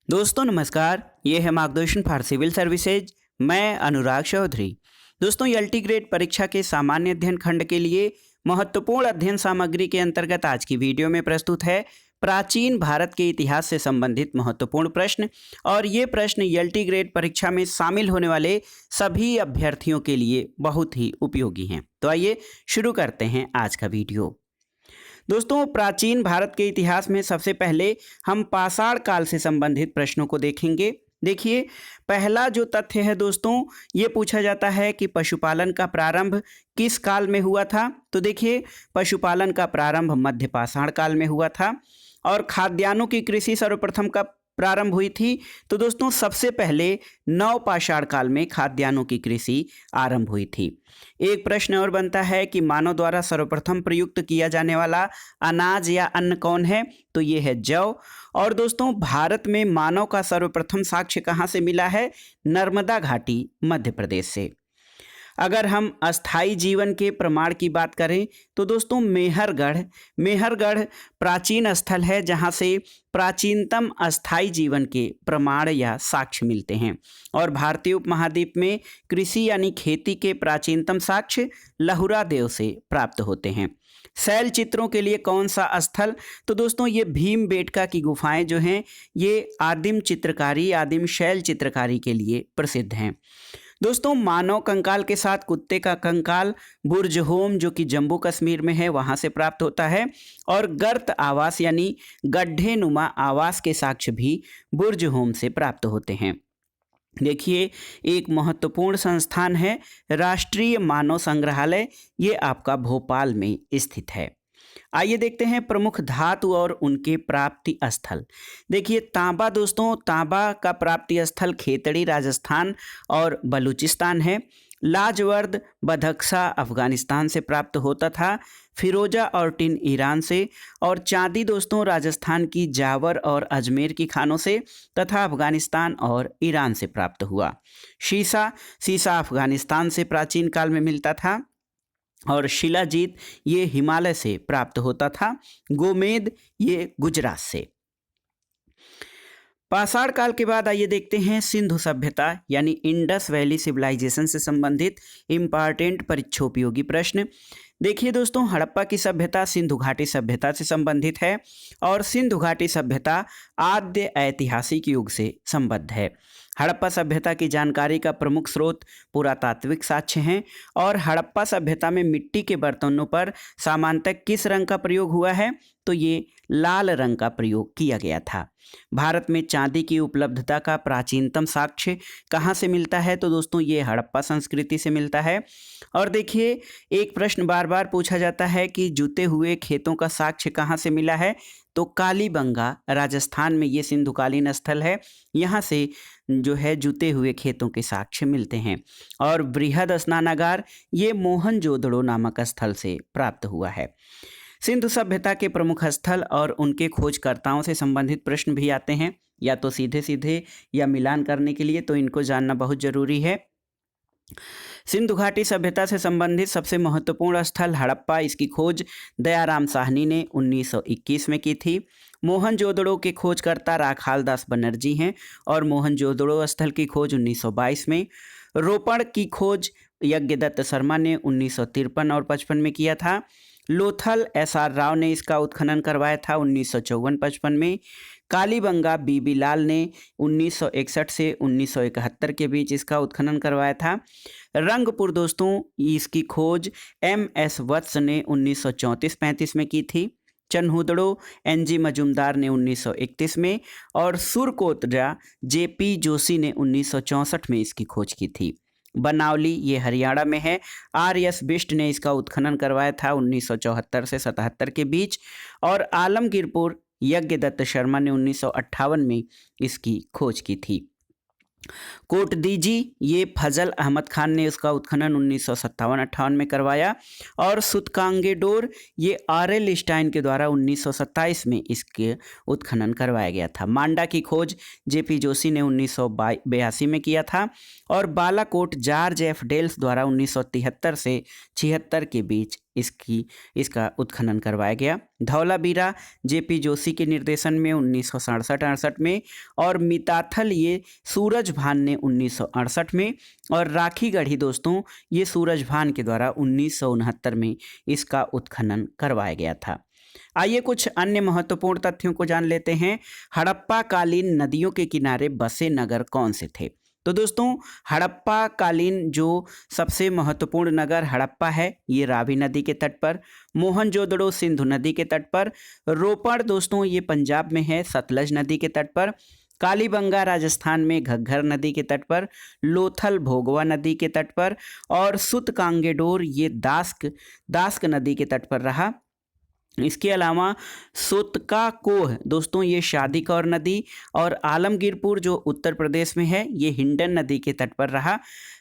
दोस्तों नमस्कार, ये है मार्गदर्शन फॉर सिविल सर्विसेज। मैं अनुराग चौधरी। दोस्तों एलटी ग्रेड परीक्षा के सामान्य अध्ययन खंड के लिए महत्वपूर्ण अध्ययन सामग्री के अंतर्गत आज की वीडियो में प्रस्तुत है प्राचीन भारत के इतिहास से संबंधित महत्वपूर्ण प्रश्न। और ये प्रश्न एलटी ग्रेड परीक्षा में शामिल होने वाले सभी अभ्यर्थियों के लिए बहुत ही उपयोगी हैं। तो आइए शुरू करते हैं आज का वीडियो। दोस्तों प्राचीन भारत के इतिहास में सबसे पहले हम पाषाण काल से संबंधित प्रश्नों को देखेंगे। देखिए, पहला जो तथ्य है दोस्तों, ये पूछा जाता है कि पशुपालन का प्रारंभ किस काल में हुआ था। तो देखिए, पशुपालन का प्रारंभ मध्य पाषाण काल में हुआ था। और खाद्यान्नों की कृषि सर्वप्रथम कब प्रारंभ हुई थी? तो दोस्तों सबसे पहले नवपाषाण काल में खाद्यान्नों की कृषि आरंभ हुई थी। एक प्रश्न और बनता है कि मानव द्वारा सर्वप्रथम प्रयुक्त किया जाने वाला अनाज या अन्न कौन है? तो ये है जौ। और दोस्तों भारत में मानव का सर्वप्रथम साक्ष्य कहाँ से मिला है? नर्मदा घाटी मध्य प्रदेश से। अगर हम अस्थाई जीवन के प्रमाण की बात करें तो दोस्तों मेहरगढ़ प्राचीन स्थल है जहाँ से प्राचीनतम अस्थाई जीवन के प्रमाण या साक्ष्य मिलते हैं। और भारतीय उपमहाद्वीप में कृषि यानी खेती के प्राचीनतम साक्ष्य लहुरा देव से प्राप्त होते हैं। शैल चित्रों के लिए कौन सा स्थल? तो दोस्तों ये भीमबेटका की गुफाएं जो हैं ये आदिम शैल चित्रकारी के लिए प्रसिद्ध हैं। दोस्तों मानव कंकाल के साथ कुत्ते का कंकाल बुर्ज होम जो कि जम्मू कश्मीर में है वहाँ से प्राप्त होता है। और गर्त आवास यानी गड्ढे नुमा आवास के साक्ष्य भी बुर्ज होम से प्राप्त होते हैं। देखिए, एक महत्वपूर्ण संस्थान है राष्ट्रीय मानव संग्रहालय, ये आपका भोपाल में स्थित है। आइए देखते हैं प्रमुख धातु और उनके प्राप्ति स्थल। देखिए तांबा, दोस्तों तांबा का प्राप्ति स्थल खेतड़ी राजस्थान और बलूचिस्तान है। लाजवर्द बदख्शा अफगानिस्तान से प्राप्त होता था। फिरोजा और टिन ईरान से। और चांदी दोस्तों राजस्थान की जावर और अजमेर की खानों से तथा अफगानिस्तान और ईरान से प्राप्त हुआ। सीसा अफगानिस्तान से प्राचीन काल में मिलता था। और शिलाजीत ये हिमालय से प्राप्त होता था। गोमेद ये गुजरात से। पाषाण काल के बाद आइए देखते हैं सिंधु सभ्यता यानी इंडस वैली सिविलाइजेशन से संबंधित इंपॉर्टेंट परीक्षोपयोगी प्रश्न। देखिए दोस्तों, हड़प्पा की सभ्यता सिंधु घाटी सभ्यता से संबंधित है। और सिंधु घाटी सभ्यता आद्य ऐतिहासिक युग से संबद्ध है। हड़प्पा सभ्यता की जानकारी का प्रमुख स्रोत पुरातात्विक साक्ष्य हैं। और हड़प्पा सभ्यता में मिट्टी के बर्तनों पर सामान्यतः किस रंग का प्रयोग हुआ है? तो ये लाल रंग का प्रयोग किया गया था। भारत में चांदी की उपलब्धता का प्राचीनतम साक्ष्य कहाँ से मिलता है? तो दोस्तों ये हड़प्पा संस्कृति से मिलता है। और देखिए, एक प्रश्न बार बार पूछा जाता है कि जुते हुए खेतों का साक्ष्य कहाँ से मिला है? तो कालीबंगा राजस्थान में ये सिंधुकालीन स्थल है, यहाँ से जो है जुते हुए खेतों के साक्ष्य मिलते हैं। और बृहद स्नानागार ये मोहनजोदड़ो नामक स्थल से प्राप्त हुआ है। सिंधु सभ्यता के प्रमुख स्थल और उनके खोजकर्ताओं से संबंधित प्रश्न भी आते हैं, या तो सीधे सीधे या मिलान करने के लिए, तो इनको जानना बहुत जरूरी है। सिंधु घाटी सभ्यता से संबंधित सबसे महत्वपूर्ण स्थल हड़प्पा, इसकी खोज दयाराम साहनी ने 1921 में की थी। मोहनजोदड़ो के खोजकर्ता राखालदास बनर्जी हैं और मोहनजोदड़ो स्थल की खोज 1922 में। रोपड़ की खोज यज्ञदत्त शर्मा ने 1953 और 55 में किया था। लोथल SR राव ने इसका उत्खनन करवाया था 1954-55 में। कालीबंगा बीबी लाल ने 1961 से 1971 के बीच इसका उत्खनन करवाया था। रंगपुर दोस्तों इसकी खोज MS वत्स ने 1934-35 में की थी। चन्हुदड़ो NG मजुमदार ने 1931 में। और सुरकोतरा JP जोशी ने 1964 में इसकी खोज की थी। बनावली ये हरियाणा में है। RS बिष्ट ने इसका उत्खनन करवाया था 1974 से 77 के बीच। और आलमगीरपुर यज्ञदत्त शर्मा ने 1958 में इसकी खोज की थी। कोटदीजी ये फजल अहमद खान ने उसका उत्खनन 1957-58 में करवाया। और सुतकांगेडोर ये RL स्टाइन के द्वारा 1927 में इसके उत्खनन करवाया गया था। मांडा की खोज JP जोशी ने 1982 में किया था। और बालाकोट जॉर्ज F डेल्स द्वारा 1973 से 76 के बीच इसका उत्खनन करवाया गया। धौलावीरा जेपी जोशी के निर्देशन में 1967-68 में, और मिताथल ये सूरजभान ने 1968 में, और राखीगढ़ी दोस्तों ये सूरजभान के द्वारा 1969 में इसका उत्खनन करवाया गया था। आइए कुछ अन्य महत्वपूर्ण तथ्यों को जान लेते हैं। हड़प्पा कालीन नदियों के किनारे बसे नगर कौन से थे? तो दोस्तों हड़प्पा कालीन जो सबसे महत्वपूर्ण नगर हड़प्पा है ये रावी नदी के तट पर, मोहनजोदड़ो सिंधु नदी के तट पर, रोपड़ दोस्तों ये पंजाब में है सतलज नदी के तट पर, कालीबंगा राजस्थान में घग्घर नदी के तट पर, लोथल भोगवा नदी के तट पर, और सुत कांगेडोर ये दास्क नदी के तट पर रहा। इसके अलावा सोतका कोह दोस्तों ये शादीकौर नदी, और आलमगीरपुर जो उत्तर प्रदेश में है ये हिंडन नदी के तट पर रहा।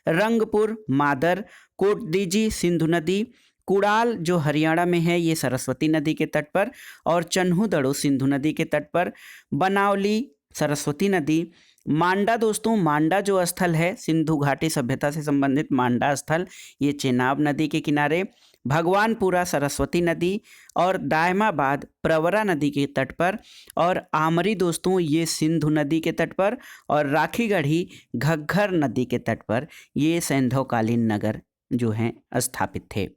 रंगपुर, मादर, कोटदीजी सिंधु नदी, कुड़ाल जो हरियाणा में है ये सरस्वती नदी के तट पर, और चन्हूदड़ो सिंधु नदी के तट पर, बनावली सरस्वती नदी, मांडा दोस्तों मांडा जो स्थल है सिंधु घाटी सभ्यता से संबंधित मांडा स्थल ये चेनाब नदी के किनारे, भगवानपुरा सरस्वती नदी, और दायमाबाद प्रवरा नदी के तट पर, और आमरी दोस्तों ये सिंधु नदी के तट पर, और राखीगढ़ी घग्घर नदी के तट पर ये सैंधवकालीन नगर जो हैं स्थापित थे।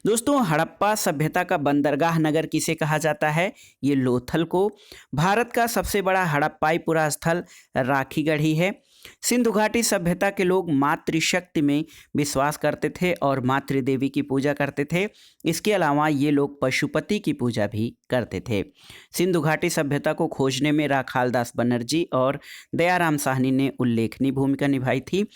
दोस्तों हड़प्पा सभ्यता का बंदरगाह नगर किसे कहा जाता है? ये लोथल को। भारत का सबसे बड़ा हड़प्पाई पुरा स्थल राखीगढ़ी है। सिंधु घाटी सभ्यता के लोग मातृशक्ति में विश्वास करते थे और मातृदेवी की पूजा करते थे। इसके अलावा ये लोग पशुपति की पूजा भी करते थे। सिंधु घाटी सभ्यता को खोजने में राखालदास बनर्जी और दयाराम साहनी ने उल्लेखनीय भूमिका निभाई थी।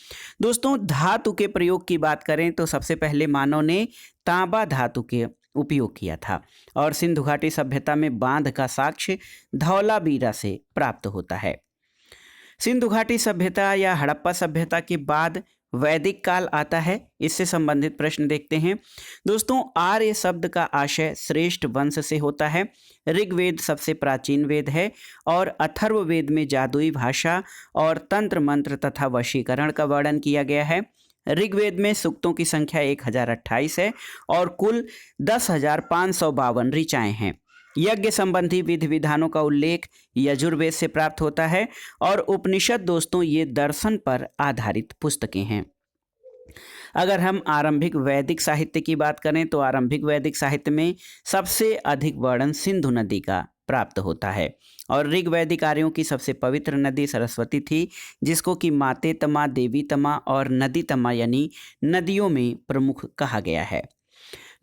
दोस्तों धातु के प्रयोग की बात करें तो सबसे पहले मानव ने तांबा धातु के उपयोग किया था, और सिंधु घाटी सभ्यता में बांध का साक्ष्य धौलावीरा से प्राप्त होता है। सिंधु घाटी सभ्यता या हड़प्पा सभ्यता के बाद वैदिक काल आता है। इससे संबंधित प्रश्न देखते हैं। दोस्तों आर्य शब्द का आशय श्रेष्ठ वंश से होता है। ऋग्वेद सबसे प्राचीन वेद है, और अथर्ववेद में जादुई भाषा और तंत्र मंत्र तथा वशीकरण का वर्णन किया गया है। ऋग्वेद में सूक्तों की संख्या 1028 है और कुल 10,552 ऋचाएँ हैं। यज्ञ संबंधी विधि विधानों का उल्लेख यजुर्वेद से प्राप्त होता है, और उपनिषद दोस्तों ये दर्शन पर आधारित पुस्तकें हैं। अगर हम आरंभिक वैदिक साहित्य की बात करें तो आरंभिक वैदिक साहित्य में सबसे अधिक वर्णन सिंधु नदी का प्राप्त होता है, और ऋग वैदिक आर्यों की सबसे पवित्र नदी सरस्वती थी, जिसको कि माते तमा, देवी तमा और नदी तमा यानी नदियों में प्रमुख कहा गया है।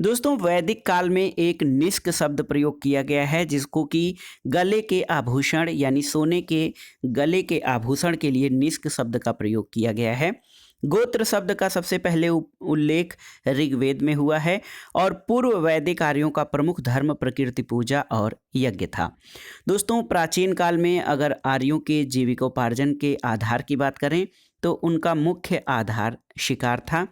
दोस्तों वैदिक काल में एक निष्क शब्द प्रयोग किया गया है, जिसको कि गले के आभूषण यानी सोने के गले के आभूषण के लिए निष्क शब्द का प्रयोग किया गया है। गोत्र शब्द का सबसे पहले उल्लेख ऋग्वेद में हुआ है, और पूर्व वैदिक आर्यों का प्रमुख धर्म प्रकृति पूजा और यज्ञ था। दोस्तों प्राचीन काल में अगर आर्यों के जीविकोपार्जन के आधार की बात करें तो उनका मुख्य आधार शिकार था।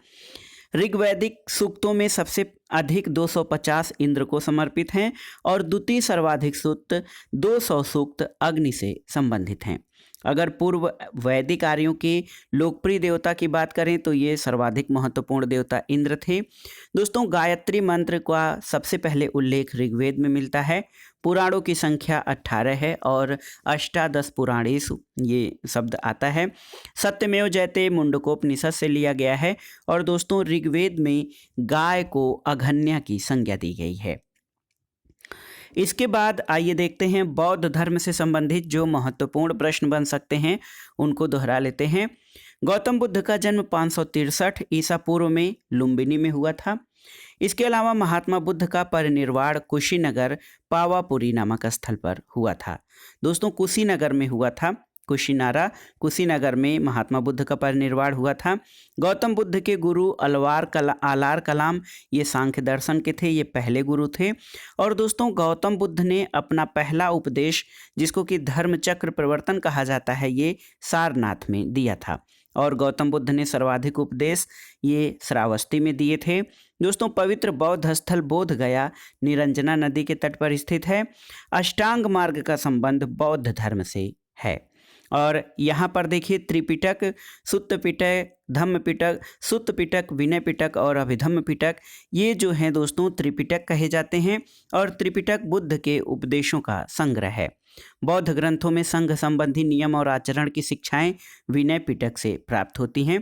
ऋग्वैदिक सूक्तों में सबसे अधिक 250 इंद्र को समर्पित हैं, और द्वितीय सर्वाधिक सूक्त 200 सूक्त अग्नि से संबंधित हैं। अगर पूर्व वैदिक आर्यों के लोकप्रिय देवता की बात करें तो ये सर्वाधिक महत्वपूर्ण देवता इंद्र थे। दोस्तों गायत्री मंत्र का सबसे पहले उल्लेख ऋग्वेद में मिलता है। पुराणों की संख्या 18 है, और अष्टादश पुराणेषु ये शब्द आता है। सत्यमेव जयते मुंडकोपनिषद से लिया गया है, और दोस्तों ऋग्वेद में गाय को अघन्या की संज्ञा दी गई है। इसके बाद आइए देखते हैं बौद्ध धर्म से संबंधित जो महत्वपूर्ण प्रश्न बन सकते हैं, उनको दोहरा लेते हैं। गौतम बुद्ध का जन्म 563 ईसा पूर्व में लुम्बिनी में हुआ था। इसके अलावा महात्मा बुद्ध का परिनिर्वाण कुशीनगर पावापुरी नामक स्थल पर हुआ था। दोस्तों कुशीनगर में हुआ था, कुशीनगर में महात्मा बुद्ध का परिनिर्वाण हुआ था। गौतम बुद्ध के गुरु आलार कलाम ये सांख्य दर्शन के थे, ये पहले गुरु थे। और दोस्तों गौतम बुद्ध ने अपना पहला उपदेश, जिसको कि धर्म चक्र प्रवर्तन कहा जाता है, ये सारनाथ में दिया था। और गौतम बुद्ध ने सर्वाधिक उपदेश ये श्रावस्ती में दिए थे। दोस्तों पवित्र बौद्ध स्थल बोध गया निरंजना नदी के तट पर स्थित है। अष्टांग मार्ग का संबंध बौद्ध धर्म से है। और यहाँ पर देखिए त्रिपिटक, सुत्त पिटक, धम्म पिटक, सुत्त पिटक, विनय पिटक और अभिधम्म पिटक, ये जो हैं दोस्तों त्रिपिटक कहे जाते हैं। और त्रिपिटक बुद्ध के उपदेशों का संग्रह है। बौद्ध ग्रंथों में संघ संबंधी नियम और आचरण की शिक्षाएं विनय पिटक से प्राप्त होती हैं।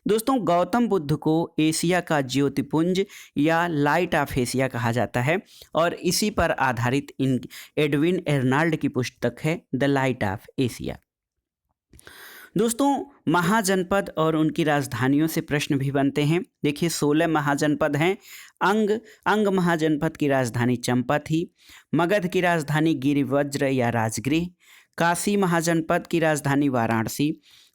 दोस्तों गौतम बुद्ध को एशिया का ज्योतिपुंज या लाइट ऑफ एशिया कहा जाता है और इसी पर आधारित इन एडविन एर्नाल्ड की पुस्तक है द लाइट ऑफ एशिया। दोस्तों महाजनपद और उनकी राजधानियों से प्रश्न भी बनते हैं। देखिए 16 महाजनपद हैं। अंग महाजनपद की राजधानी चंपा थी। मगध की राजधानी गिरिवज्र या राजगृह। काशी महाजनपद की राजधानी वाराणसी।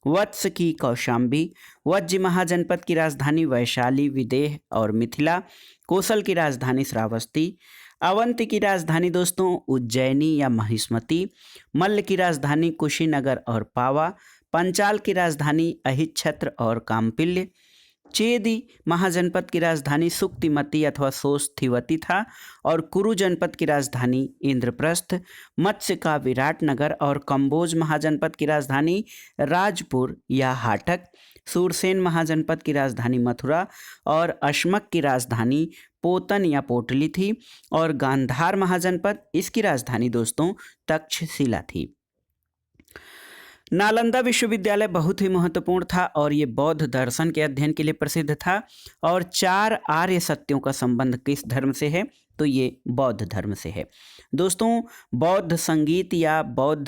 वत्स की कौशाम्बी। वज्ज महाजनपद की राजधानी वैशाली, विदेह और मिथिला। कोसल की राजधानी श्रावस्ती। अवंती की राजधानी दोस्तों उज्जैनी या महिष्मती। मल्ल की राजधानी कुशीनगर और पावा। पंचाल की राजधानी अहिच्छत्र और काम्पिल्य। चेदी महाजनपद की राजधानी सुक्तिमती अथवा सोस्थिवती था और कुरु जनपद की राजधानी इंद्रप्रस्थ। मत्स्य का विराटनगर और कंबोज महाजनपद की राजधानी राजपुर या हाटक। सूरसेन महाजनपद की राजधानी मथुरा और अश्मक की राजधानी पोतन या पोटली थी। और गांधार महाजनपद, इसकी राजधानी दोस्तों तक्षशिला थी। नालंदा विश्वविद्यालय बहुत ही महत्वपूर्ण था और ये बौद्ध दर्शन के अध्ययन के लिए प्रसिद्ध था। और 4 आर्य सत्यों का संबंध किस धर्म से है? तो ये बौद्ध धर्म से है। दोस्तों बौद्ध संगीत या बौद्ध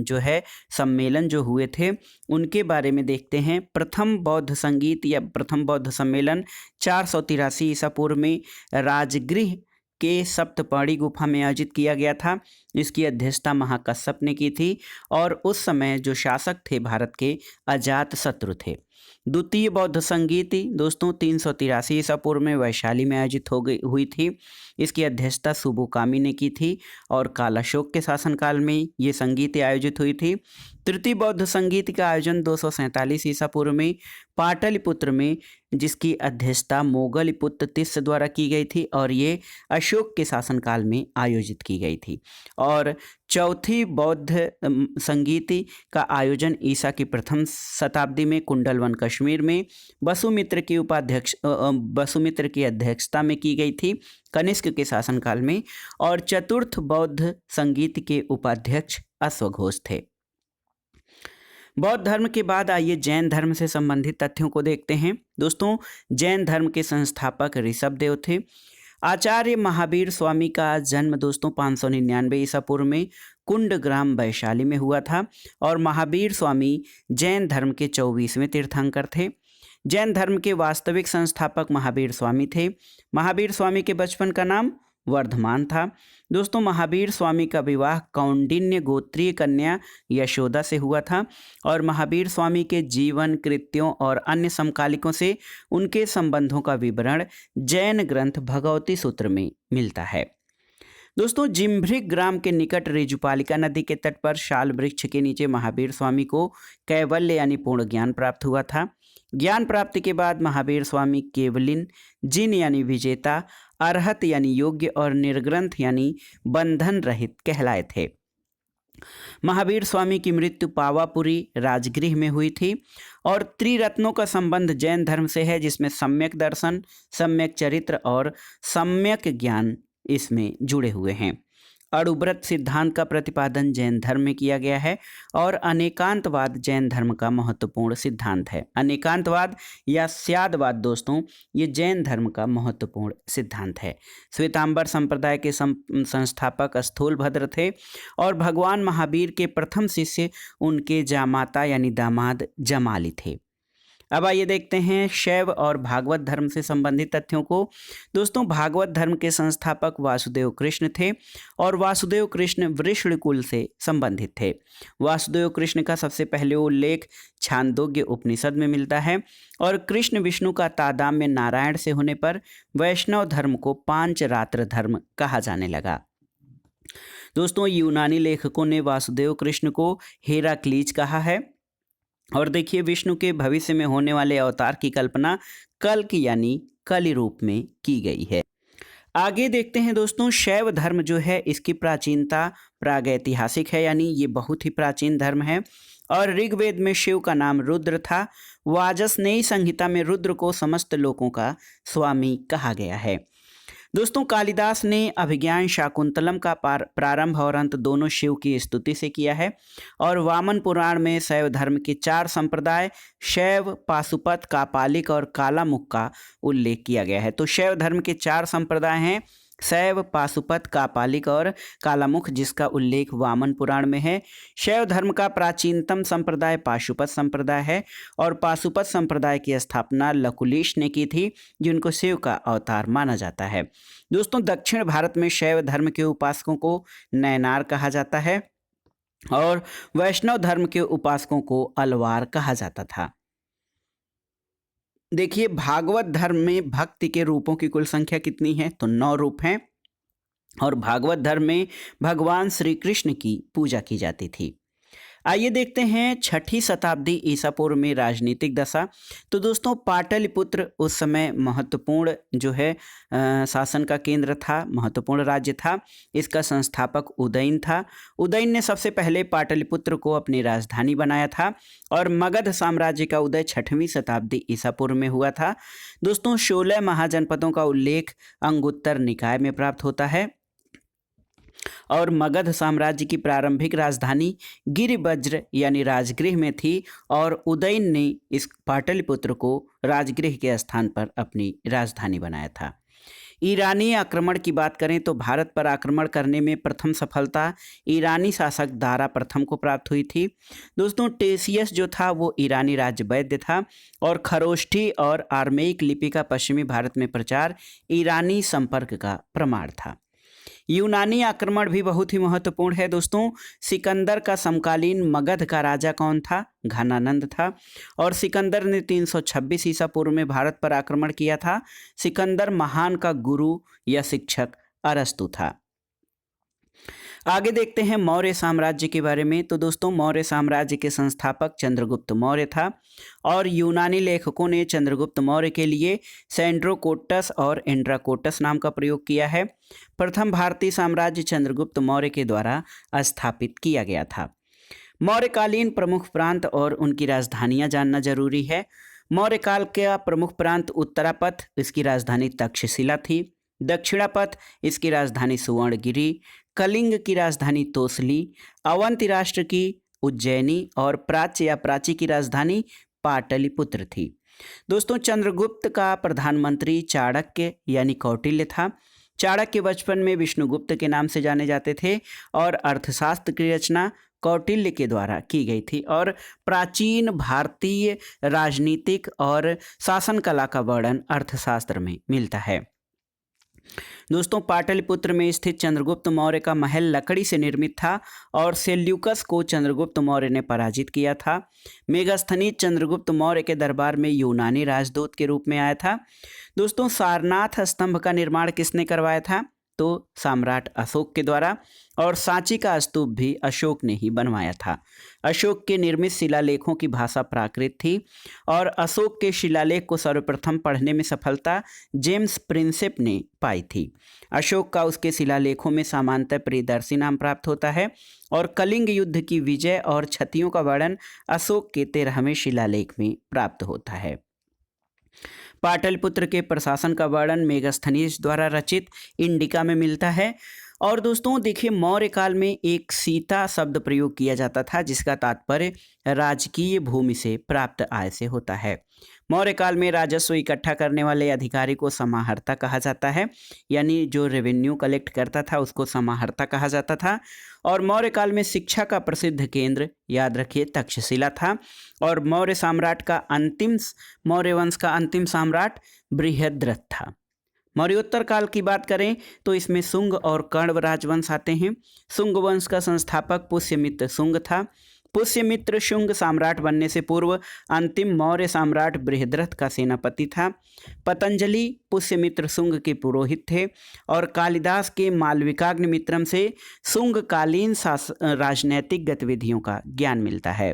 जो है सम्मेलन जो हुए थे उनके बारे में देखते हैं। प्रथम बौद्ध संगीत या प्रथम बौद्ध सम्मेलन 483 ईसा पूर्व में राजगृह के सप्तपर्णी गुफा में आयोजित किया गया था। इसकी अध्यक्षता महाकश्यप ने की थी और उस समय जो शासक थे भारत के अजातशत्रु थे। द्वितीय बौद्ध संगीत दोस्तों 383 ईसा पूर्व में वैशाली में आयोजित हुई थी। इसकी अध्यक्षता सुबोकामी ने की थी और कालाशोक के शासनकाल में ये संगीत आयोजित हुई थी। तृतीय बौद्ध संगीत का आयोजन 247 ईसा पूर्व में पाटलिपुत्र में, जिसकी अध्यक्षता मोगलपुत्र तिस्स द्वारा की गई थी और ये अशोक के शासनकाल में आयोजित की गई थी। और चौथी बौद्ध संगीति का आयोजन ईसा की प्रथम शताब्दी में कुंडलवन कश्मीर में वसुमित्र की अध्यक्षता में की गई थी कनिष्क के शासनकाल में। और चतुर्थ बौद्ध संगीत के उपाध्यक्ष अश्वघोष थे। बौद्ध धर्म के बाद आइए जैन धर्म से संबंधित तथ्यों को देखते हैं। दोस्तों जैन धर्म के संस्थापक ऋषभदेव थे। आचार्य महावीर स्वामी का जन्म दोस्तों 599 ईसा पूर्व में कुंड ग्राम वैशाली में हुआ था और महावीर स्वामी जैन धर्म के 24वें तीर्थंकर थे। जैन धर्म के वास्तविक संस्थापक महावीर स्वामी थे। महावीर स्वामी के बचपन का नाम वर्धमान था। दोस्तों महावीर स्वामी का विवाह कौंडिन्य गोत्रीय कन्या यशोदा से हुआ था और महावीर स्वामी के जीवन, कृत्यों और अन्य समकालिकों से उनके संबंधों का विवरण जैन ग्रंथ भगवती सूत्र में मिलता है। दोस्तों जिम्भृग ग्राम के निकट रेजुपालिका नदी के तट पर शाल वृक्ष के नीचे महावीर स्वामी को कैवल्य यानी पूर्ण ज्ञान प्राप्त हुआ था। ज्ञान प्राप्ति के बाद महावीर स्वामी केवलिन, जिन यानी विजेता, अरहत यानी योग्य और निर्ग्रंथ यानी बंधन रहित कहलाए थे। महावीर स्वामी की मृत्यु पावापुरी राजगृह में हुई थी। और त्रिरत्नों का संबंध जैन धर्म से है, जिसमें सम्यक दर्शन, सम्यक चरित्र और सम्यक ज्ञान इसमें जुड़े हुए हैं। अणुव्रत सिद्धांत का प्रतिपादन जैन धर्म में किया गया है और अनेकांतवाद जैन धर्म का महत्वपूर्ण सिद्धांत है। अनेकांतवाद या स्यादवाद दोस्तों ये जैन धर्म का महत्वपूर्ण सिद्धांत है। श्वेतांबर संप्रदाय के संस्थापक स्थूलभद्र थे और भगवान महावीर के प्रथम शिष्य उनके जामाता यानी दामाद जमाली थे। अब आइए देखते हैं शैव और भागवत धर्म से संबंधित तथ्यों को। दोस्तों भागवत धर्म के संस्थापक वासुदेव कृष्ण थे और वासुदेव कृष्ण वृषण कुल से संबंधित थे। वासुदेव कृष्ण का सबसे पहले उल्लेख छांदोग्य उपनिषद में मिलता है और कृष्ण विष्णु का तादाम्य नारायण से होने पर वैष्णव धर्म को पांचरात्र धर्म कहा जाने लगा। दोस्तों यूनानी लेखकों ने वासुदेव कृष्ण को हेराक्लीज कहा है। और देखिए विष्णु के भविष्य में होने वाले अवतार की कल्पना कल्क यानी कलि रूप में की गई है। आगे देखते हैं दोस्तों, शैव धर्म जो है इसकी प्राचीनता प्रागैतिहासिक है, यानी ये बहुत ही प्राचीन धर्म है। और ऋग्वेद में शिव का नाम रुद्र था। वाजसनेयी संहिता में रुद्र को समस्त लोकों का स्वामी कहा गया है। दोस्तों, कालिदास ने अभिज्ञान शाकुंतलम का प्रारंभ और अंत दोनों शिव की स्तुति से किया है। और वामन पुराण में शैव धर्म के 4 संप्रदाय शैव, पाशुपत, कापालिक और कालामुख का उल्लेख किया गया है। तो शैव धर्म के 4 संप्रदाय हैं, शैव, पाशुपत, कापालिक और कालामुख, जिसका उल्लेख वामन पुराण में है। शैव धर्म का प्राचीनतम संप्रदाय पाशुपत संप्रदाय है और पाशुपत संप्रदाय की स्थापना लकुलिश ने की थी, जिनको शिव का अवतार माना जाता है। दोस्तों, दक्षिण भारत में शैव धर्म के उपासकों को नैनार कहा जाता है और वैष्णव धर्म के उपासकों को अलवार कहा जाता था। देखिए, भागवत धर्म में भक्ति के रूपों की कुल संख्या कितनी है? तो 9 रूप हैं और भागवत धर्म में भगवान श्री कृष्ण की पूजा की जाती थी। आइए देखते हैं 6ठी शताब्दी ईसा पूर्व में राजनीतिक दशा। तो दोस्तों, पाटलिपुत्र उस समय महत्वपूर्ण जो है शासन का केंद्र था, महत्वपूर्ण राज्य था। इसका संस्थापक उदयन था। उदयन ने सबसे पहले पाटलिपुत्र को अपनी राजधानी बनाया था और मगध साम्राज्य का उदय 6वीं शताब्दी ईसा पूर्व में हुआ था। दोस्तों, 16 महाजनपदों का उल्लेख अंगुत्तर निकाय में प्राप्त होता है और मगध साम्राज्य की प्रारंभिक राजधानी गिरिवज्र यानी राजगृह में थी और उदयन ने इस पाटलिपुत्र को राजगृह के स्थान पर अपनी राजधानी बनाया था। ईरानी आक्रमण की बात करें तो भारत पर आक्रमण करने में प्रथम सफलता ईरानी शासक दारा प्रथम को प्राप्त हुई थी। दोस्तों, टेसियस जो था वो ईरानी राज्य वैद्य था और खरोष्ठी और आर्मेइक लिपि का पश्चिमी भारत में प्रचार ईरानी संपर्क का प्रमाण था। यूनानी आक्रमण भी बहुत ही महत्वपूर्ण है। दोस्तों, सिकंदर का समकालीन मगध का राजा कौन था? घनानंद था और सिकंदर ने 326 ईसा पूर्व में भारत पर आक्रमण किया था। सिकंदर महान का गुरु या शिक्षक अरस्तु था। आगे देखते हैं मौर्य साम्राज्य के बारे में। तो दोस्तों, मौर्य साम्राज्य के संस्थापक चंद्रगुप्त मौर्य था और यूनानी लेखकों ने चंद्रगुप्त मौर्य के लिए सैंड्रोकोटस और एंड्राकोटस नाम का प्रयोग किया है। प्रथम भारतीय साम्राज्य चंद्रगुप्त मौर्य के द्वारा स्थापित किया गया था। मौर्यकालीन प्रमुख प्रांत और उनकी राजधानियां जानना जरूरी है। मौर्यकाल का प्रमुख प्रांत उत्तरापथ, इसकी राजधानी तक्षशिला थी। दक्षिणापथ, इसकी राजधानी सुवर्णगिरी। कलिंग की राजधानी तोसली। अवंती राष्ट्र की उज्जैनी और प्राच्य या प्राची की राजधानी पाटलिपुत्र थी। दोस्तों, चंद्रगुप्त का प्रधानमंत्री चाणक्य यानी कौटिल्य था। चाणक्य बचपन में विष्णुगुप्त के नाम से जाने जाते थे और अर्थशास्त्र की रचना कौटिल्य के द्वारा की गई थी और प्राचीन भारतीय राजनीतिक और शासन कला का वर्णन अर्थशास्त्र में मिलता है। दोस्तों, पाटलिपुत्र में स्थित चंद्रगुप्त मौर्य का महल लकड़ी से निर्मित था और सेल्यूकस को चंद्रगुप्त मौर्य ने पराजित किया था। मेगास्थनीज चंद्रगुप्त मौर्य के दरबार में यूनानी राजदूत के रूप में आया था। दोस्तों, सारनाथ स्तंभ का निर्माण किसने करवाया था? तो सम्राट अशोक के द्वारा। और सांची का स्तूप भी अशोक ने ही बनवाया था। अशोक के निर्मित शिलालेखों की भाषा प्राकृत थी और अशोक के शिलालेख को सर्वप्रथम पढ़ने में सफलता जेम्स प्रिंसेप ने पाई थी। अशोक का उसके शिलालेखों में सामान्यतः प्रियदर्शी नाम प्राप्त होता है और कलिंग युद्ध की विजय और क्षतियों का वर्णन अशोक के 13वें शिलालेख में प्राप्त होता है। पाटलिपुत्र के प्रशासन का वर्णन मेगास्थनीज द्वारा रचित इंडिका में मिलता है। और दोस्तों देखिए, मौर्य काल में एक सीता शब्द प्रयोग किया जाता था जिसका तात्पर्य राजकीय भूमि से प्राप्त आय से होता है। मौर्य काल में राजस्व इकट्ठा करने वाले अधिकारी को समाहर्ता कहा जाता है, यानी जो रेवेन्यू कलेक्ट करता था उसको समाहर्ता कहा जाता था। और मौर्य काल में शिक्षा का प्रसिद्ध केंद्र, याद रखिए, तक्षशिला था। और मौर्य वंश का अंतिम सम्राट बृहद्रथ था। मौर्योत्तर काल की बात करें तो इसमें शुंग और कण्व राजवंश आते हैं। शुंग वंश का संस्थापक पुष्यमित्र शुंग था। पुष्यमित्र शुंग सम्राट बनने से पूर्व अंतिम मौर्य सम्राट बृहद्रथ का सेनापति था। पतंजलि पुष्यमित्र शुंग के पुरोहित थे और कालिदास के मालविकाग्निमित्रम से शुंगकालीन राजनैतिक गतिविधियों का ज्ञान मिलता है।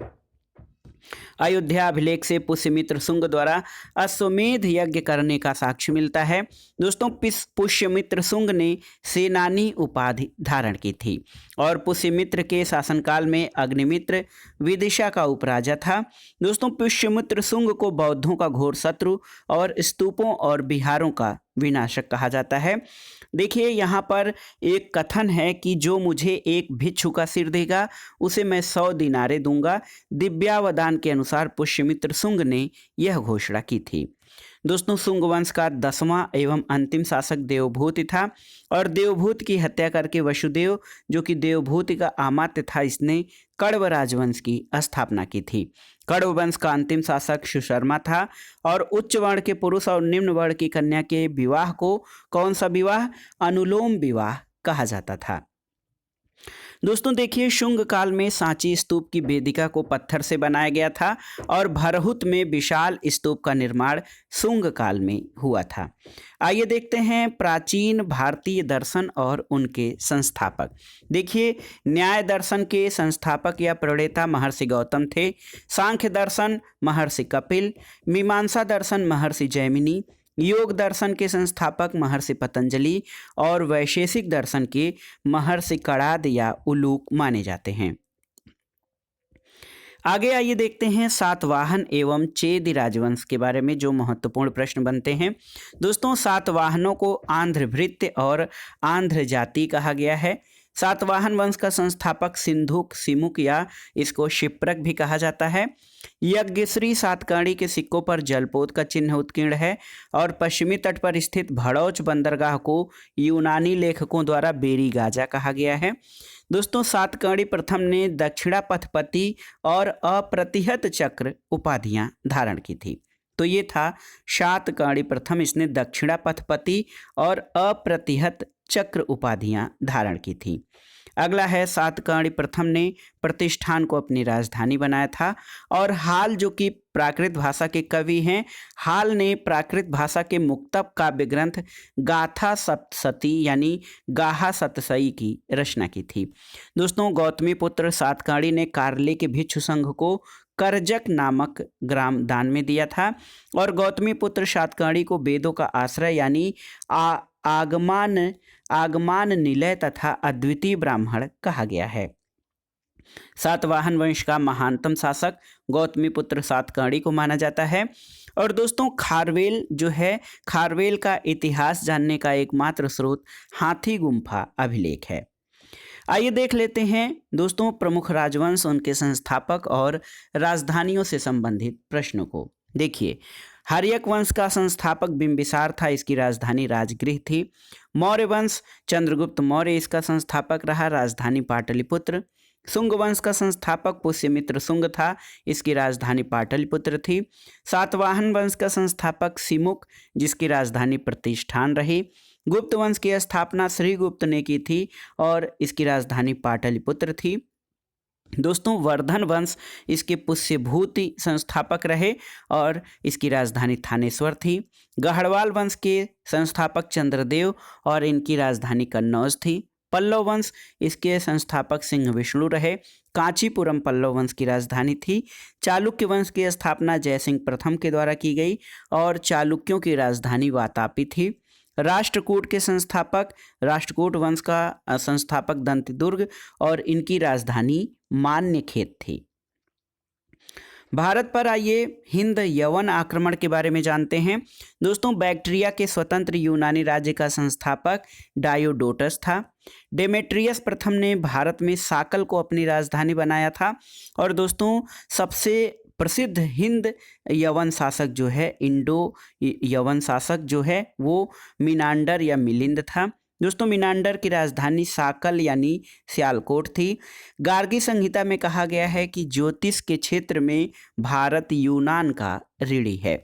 अयोध्या अभिलेख से पुष्यमित्र शुंग द्वारा अश्वमेध यज्ञ करने का साक्ष्य मिलता है। दोस्तों पुष्यमित्र शुंग ने सेनानी उपाधि धारण की थी और पुष्यमित्र के शासनकाल में अग्निमित्र विदिशा का उपराजा था। दोस्तों पुष्यमित्र शुंग को बौद्धों का घोर शत्रु और स्तूपों और विहारों का विनाशक कहा जाता है। देखिए यहाँ पर एक कथन है कि जो मुझे एक भिक्षु का सिर देगा उसे मैं 100 दिनारे दूंगा। दिव्यावदान के अनुसार पुष्यमित्र शुंग ने यह घोषणा की थी। दोस्तों शुंग वंश का 10वां एवं अंतिम शासक देवभूति था और देवभूति की हत्या करके वसुदेव जो कि देवभूति का अमात्य था, इसने कण्व राजवंश की स्थापना की थी। कण्व वंश का अंतिम शासक सुशर्मा था और उच्च वर्ण के पुरुष और निम्न वर्ण की कन्या के विवाह को कौन सा विवाह, अनुलोम विवाह कहा जाता था। दोस्तों देखिए शुंग काल में सांची स्तूप की वेदिका को पत्थर से बनाया गया था और भरहुत में विशाल स्तूप का निर्माण शुंग काल में हुआ था। आइए देखते हैं प्राचीन भारतीय दर्शन और उनके संस्थापक। देखिए न्याय दर्शन के संस्थापक या प्रणेता महर्षि गौतम थे। सांख्य दर्शन महर्षि कपिल, मीमांसा दर्शन महर्षि जैमिनी, योग दर्शन के संस्थापक महर्षि पतंजलि और वैशेषिक दर्शन के महर्षि कणाद या उलूक माने जाते हैं। आगे आइए देखते हैं सातवाहन एवं चेदी राजवंश के बारे में जो महत्वपूर्ण प्रश्न बनते हैं। दोस्तों सातवाहनों को आंध्र भृत्य और आंध्र जाति कहा गया है। सातवाहन वंश का संस्थापक सिंधुक, सिमुक या इसको शिप्रक भी कहा जाता है। यज्ञश्री सातकर्णी के सिक्कों पर जलपोत का चिन्ह उत्कीर्ण है और पश्चिमी तट पर स्थित भड़ौच बंदरगाह को यूनानी लेखकों द्वारा बेरी गाजा कहा गया है। दोस्तों सातकर्णी प्रथम ने दक्षिणापथपति और अप्रतिहत चक्र उपाधियां धारण की थी। तो ये था सातकर्णी प्रथम, इसने दक्षिणापथपति और अप्रतिहत चक्र उपाधियां धारण की थी। अगला है सातकर्णी प्रथम ने प्रतिष्ठान को अपनी राजधानी बनाया था और हाल जो कि प्राकृत भाषा के कवि हैं, हाल ने प्राकृत भाषा के मुक्तक काव्य ग्रंथ गाथा सप्तशती यानी गाहा सतसई की रचना की थी। दोस्तों गौतमी पुत्र सातकर्णी ने कार्ले के भिक्षु संघ को करजक नामक ग्राम दान में दिया था और गौतमी पुत्र सातकर्णी को वेदों का आश्रय यानी आगमान निलय तथा अद्वितीय ब्राह्मण कहा गया है। सातवाहन वंश का महानतम शासक गौतमी पुत्र सातकर्णी को माना जाता है। और दोस्तों खारवेल जो है, खारवेल का इतिहास जानने का एकमात्र स्रोत हाथी गुम्फा अभिलेख है। आइए देख लेते हैं दोस्तों प्रमुख राजवंश, उनके संस्थापक और राजधानियों से संबंधित प्रश्नों को। देखिए हर्यक वंश का संस्थापक बिंबिसार था, इसकी राजधानी राजगृह थी। मौर्य वंश चंद्रगुप्त मौर्य इसका संस्थापक रहा, राजधानी पाटलिपुत्र। शुंग वंश का संस्थापक पुष्यमित्र शुंग था, इसकी राजधानी पाटलिपुत्र थी। सातवाहन वंश का संस्थापक सिमुक, जिसकी राजधानी प्रतिष्ठान रही। गुप्त वंश की स्थापना श्रीगुप्त ने की थी और इसकी राजधानी पाटलिपुत्र थी। दोस्तों वर्धन वंश इसके पुष्यभूति संस्थापक रहे और इसकी राजधानी थानेश्वर थी। गढ़वाल वंश के संस्थापक चंद्रदेव और इनकी राजधानी कन्नौज थी। पल्लव वंश इसके संस्थापक सिंह विष्णु रहे। कांचीपुरम पल्लव वंश की राजधानी थी। चालुक्य वंश की स्थापना जयसिंह प्रथम के द्वारा की गई और चालुक्यों की राजधानी वातापी थी। राष्ट्रकूट के संस्थापक, राष्ट्रकूट वंश का संस्थापक दंतदुर्ग और इनकी राजधानी मान्यखेत थी। भारत पर आइए हिंद यवन आक्रमण के बारे में जानते हैं। दोस्तों बैक्ट्रिया के स्वतंत्र यूनानी राज्य का संस्थापक डायोडोटस था। डेमेट्रियस प्रथम ने भारत में साकल को अपनी राजधानी बनाया था। और दोस्तों सबसे प्रसिद्ध हिंद यवन शासक जो है, इंडो यवन शासक जो है वो मिनांडर या मिलिंद था। दोस्तों मिनांडर की राजधानी साकल यानी सियालकोट थी। गार्गी संहिता में कहा गया है कि ज्योतिष के क्षेत्र में भारत यूनान का ऋणी है।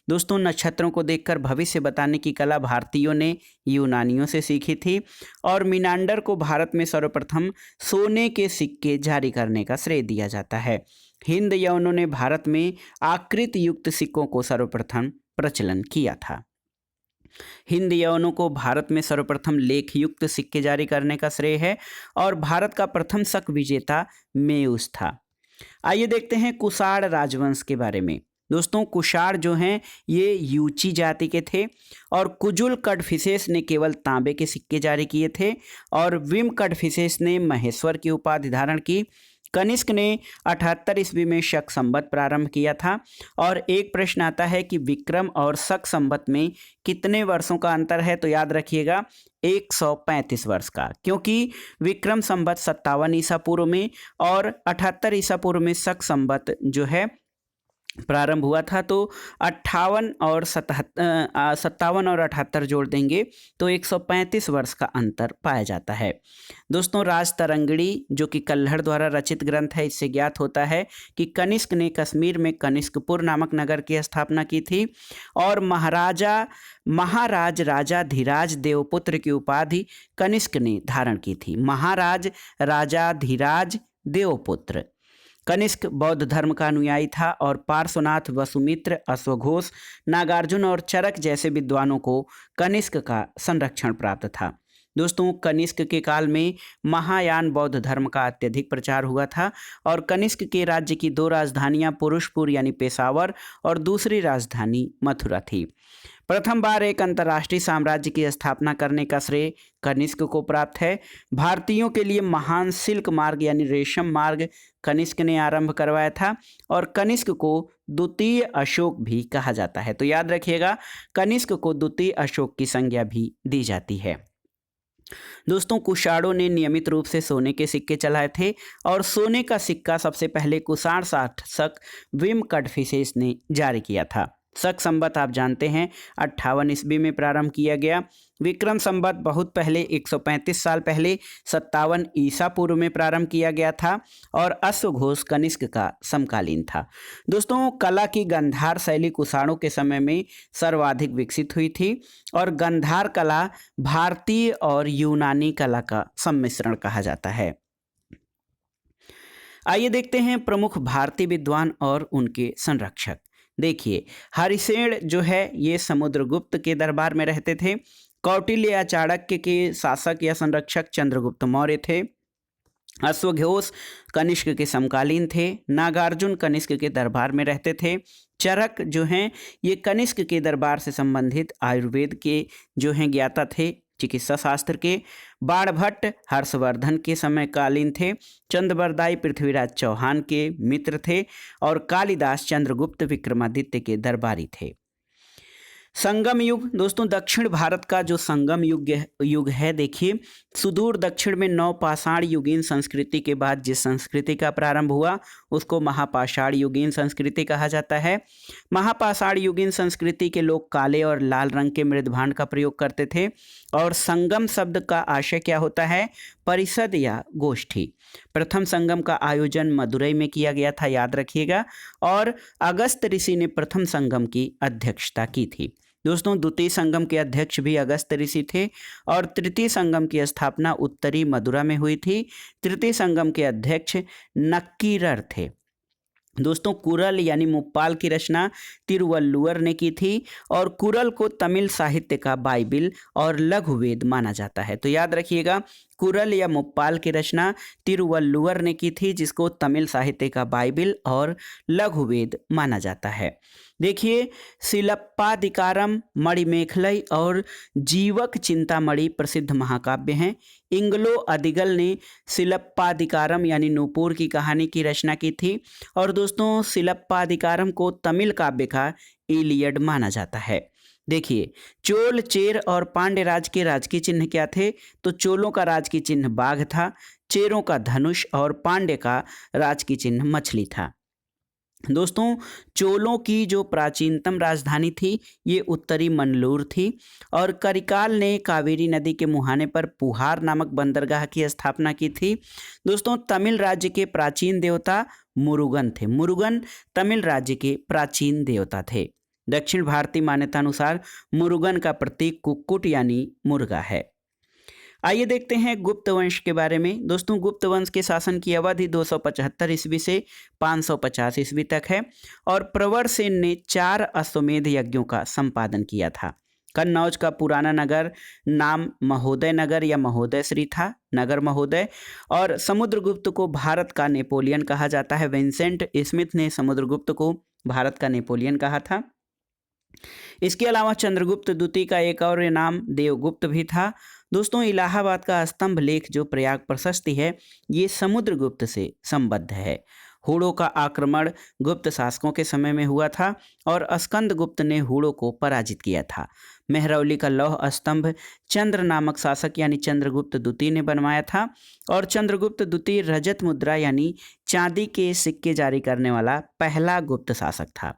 दोस्तों नक्षत्रों को देखकर भविष्य बताने की कला भारतीयों ने यूनानियों से सीखी थी और मिनांडर को भारत में सर्वप्रथम सोने के सिक्के जारी करने का श्रेय दिया जाता है। हिंद यवनों ने भारत में आकृति युक्त सिक्कों को सर्वप्रथम प्रचलन किया था। हिंद यवनों को भारत में सर्वप्रथम लेख युक्त सिक्के जारी करने का श्रेय है और भारत का प्रथम शक विजेता मेउस था। आइए देखते हैं कुषाण राजवंश के बारे में। दोस्तों कुषाण जो हैं ये यूची जाति के थे और कुजुल कड़फिसेस ने केवल तांबे के सिक्के जारी किए थे और विम कड़फिसेस ने महेश्वर की उपाधि धारण की। कनिष्क ने 78 ईस्वी में शक संवत प्रारंभ किया था। और एक प्रश्न आता है कि विक्रम और शक संवत में कितने वर्षों का अंतर है, तो याद रखिएगा 135 वर्ष का, क्योंकि विक्रम संवत 57 ईसा पूर्व में और 78 ईसा पूर्व में शक संवत जो है प्रारंभ हुआ था। तो 58 और 57 और 78 जोड़ देंगे तो 135 वर्ष का अंतर पाया जाता है। दोस्तों राजतरंगिणी जो कि कल्हड़ द्वारा रचित ग्रंथ है, इससे ज्ञात होता है कि कनिष्क ने कश्मीर में कनिष्कपुर नामक नगर की स्थापना की थी और महाराज राजा धीराज देवपुत्र की उपाधि कनिष्क ने धारण की थी। महाराज राजा धीराज देवपुत्र। कनिष्क बौद्ध धर्म का अनुयायी था और पार्श्वनाथ, वसुमित्र, अश्वघोष, नागार्जुन और चरक जैसे विद्वानों को कनिष्क का संरक्षण प्राप्त था। दोस्तों कनिष्क के काल में महायान बौद्ध धर्म का अत्यधिक प्रचार हुआ था और कनिष्क के राज्य की 2 राजधानियां पुरुषपुर यानी पेशावर और दूसरी राजधानी मथुरा थी। प्रथम बार एक अंतर्राष्ट्रीय साम्राज्य की स्थापना करने का श्रेय कनिष्क को प्राप्त है। भारतीयों के लिए महान सिल्क मार्ग यानी रेशम मार्ग कनिष्क ने आरंभ करवाया था और कनिष्क को द्वितीय अशोक भी कहा जाता है। तो याद रखिएगा कनिष्क को द्वितीय अशोक की संज्ञा भी दी जाती है। दोस्तों कुषाणों ने नियमित रूप से सोने के सिक्के चलाए थे और सोने का सिक्का सबसे पहले कुषाण शासक विम कड़फिसेस ने जारी किया था। शक संवत आप जानते हैं 58 ईस्वी में प्रारंभ किया गया। विक्रम संवत बहुत पहले 135 साल पहले 57 ईसा पूर्व में प्रारंभ किया गया था और अश्वघोष कनिष्क का समकालीन था। दोस्तों कला की गंधार शैली कुषाणों के समय में सर्वाधिक विकसित हुई थी और गंधार कला भारतीय और यूनानी कला का सम्मिश्रण कहा जाता है। आइए देखते हैं प्रमुख भारतीय विद्वान और उनके संरक्षक। देखिए हरिसेन जो है ये समुद्रगुप्त के दरबार में रहते थे। कौटिल्य या चाणक्य के शासक या संरक्षक चंद्रगुप्त मौर्य थे। अश्वघोष कनिष्क के समकालीन थे। नागार्जुन कनिष्क के दरबार में रहते थे। चरक जो हैं ये कनिष्क के दरबार से संबंधित आयुर्वेद के जो हैं ज्ञाता थे, चिकित्सा शास्त्र के। बाणभट्ट हर्षवर्धन के समकालीन थे। चंद्रबरदाई पृथ्वीराज चौहान के मित्र थे और कालिदास चंद्रगुप्त विक्रमादित्य के दरबारी थे। संगम युग दोस्तों दक्षिण भारत का जो संगम युग है, देखिए सुदूर दक्षिण में नवपाषाण युगीन संस्कृति के बाद जिस संस्कृति का प्रारंभ हुआ उसको महापाषाण युगीन संस्कृति कहा जाता है। महापाषाण युगीन संस्कृति के लोग काले और लाल रंग के मृदभांड का प्रयोग करते थे और संगम शब्द का आशय क्या होता है, परिषद या गोष्ठी। प्रथम संगम का आयोजन मदुरई में किया गया था, याद रखिएगा, और अगस्त ऋषि ने प्रथम संगम की अध्यक्षता की थी। दोस्तों द्वितीय संगम के अध्यक्ष भी अगस्त ऋषि थे और तृतीय संगम की स्थापना उत्तरी मदुरा में हुई थी। तृतीय संगम के अध्यक्ष नक्कीरर थे। दोस्तों कुरल यानी मुप्पाल की रचना तिरुवल्लुवर ने की थी और कुरल को तमिल साहित्य का बाइबिल और लघुवेद माना जाता है। तो याद रखिएगा कुरल या मुप्पाल की रचना तिरुवल्लुवर ने की थी, जिसको तमिल साहित्य का बाइबिल और लघुवेद माना जाता है। देखिए सिलप्पादिकारम, मणिमेखलई और जीवक चिंतामणि प्रसिद्ध महाकाव्य हैं। इंग्लो अदिगल ने सिलप्पादिकारम यानी नूपुर की कहानी की रचना की थी और दोस्तों सिलप्पादिकारम को तमिल काव्य का इलियड माना जाता है। देखिए चोल, चेर और पांड्य राज के राजकीय चिन्ह क्या थे, तो चोलों का राजकीय चिन्ह बाघ था, चेरों का धनुष और पांड्य का राजकीय चिन्ह मछली था। दोस्तों चोलों की जो प्राचीनतम राजधानी थी ये उत्तरी मनलूर थी और करिकाल ने कावेरी नदी के मुहाने पर पुहार नामक बंदरगाह की स्थापना की थी। दोस्तों तमिल राज्य के प्राचीन देवता मुरुगन थे। मुरुगन तमिल राज्य के प्राचीन देवता थे। दक्षिण भारतीय मान्यता अनुसार मुरुगन का प्रतीक कुक्कुट यानी मुर्गा है। आइए देखते हैं गुप्त वंश के बारे में। दोस्तों गुप्त वंश के शासन की अवधि 275 ईस्वी से 550 ईस्वी तक है और प्रवर सेन ने 4 अश्वमेध यज्ञों का संपादन किया था। कन्नौज का पुराना नगर नाम महोदय नगर या महोदय श्री था, नगर महोदय। और समुद्रगुप्त को भारत का नेपोलियन कहा जाता है। विंसेंट स्मिथ ने समुद्रगुप्त को भारत का नेपोलियन कहा था। इसके अलावा चंद्रगुप्त द्वितीय का एक और नाम देवगुप्त भी था। दोस्तों, इलाहाबाद का स्तंभ लेख जो प्रयाग प्रशस्ति है, ये समुद्रगुप्त से संबद्ध है। हूणों का आक्रमण गुप्त शासकों के समय में हुआ था और स्कंदगुप्त ने हूणों को पराजित किया था। मेहरौली का लौह स्तंभ चंद्र नामक शासक यानी चंद्रगुप्त द्वितीय ने बनवाया था और चंद्रगुप्त द्वितीय रजत मुद्रा यानी चांदी के सिक्के जारी करने वाला पहला गुप्त शासक था।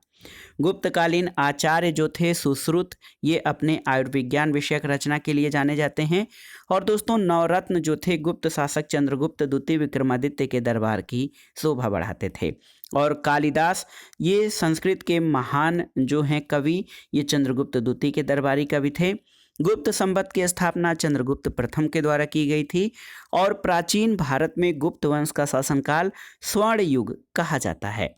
गुप्तकालीन आचार्य जो थे सुश्रुत, ये अपने आयुर्विज्ञान विषयक रचना के लिए जाने जाते हैं। और दोस्तों, नवरत्न जो थे गुप्त शासक चंद्रगुप्त द्वितीय विक्रमादित्य के दरबार की शोभा बढ़ाते थे। और कालिदास, ये संस्कृत के महान जो हैं कवि, ये चंद्रगुप्त द्वितीय के दरबारी कवि थे। गुप्त संवत की स्थापना चंद्रगुप्त प्रथम के द्वारा की गई थी और प्राचीन भारत में गुप्त वंश का शासनकाल स्वर्ण युग कहा जाता है।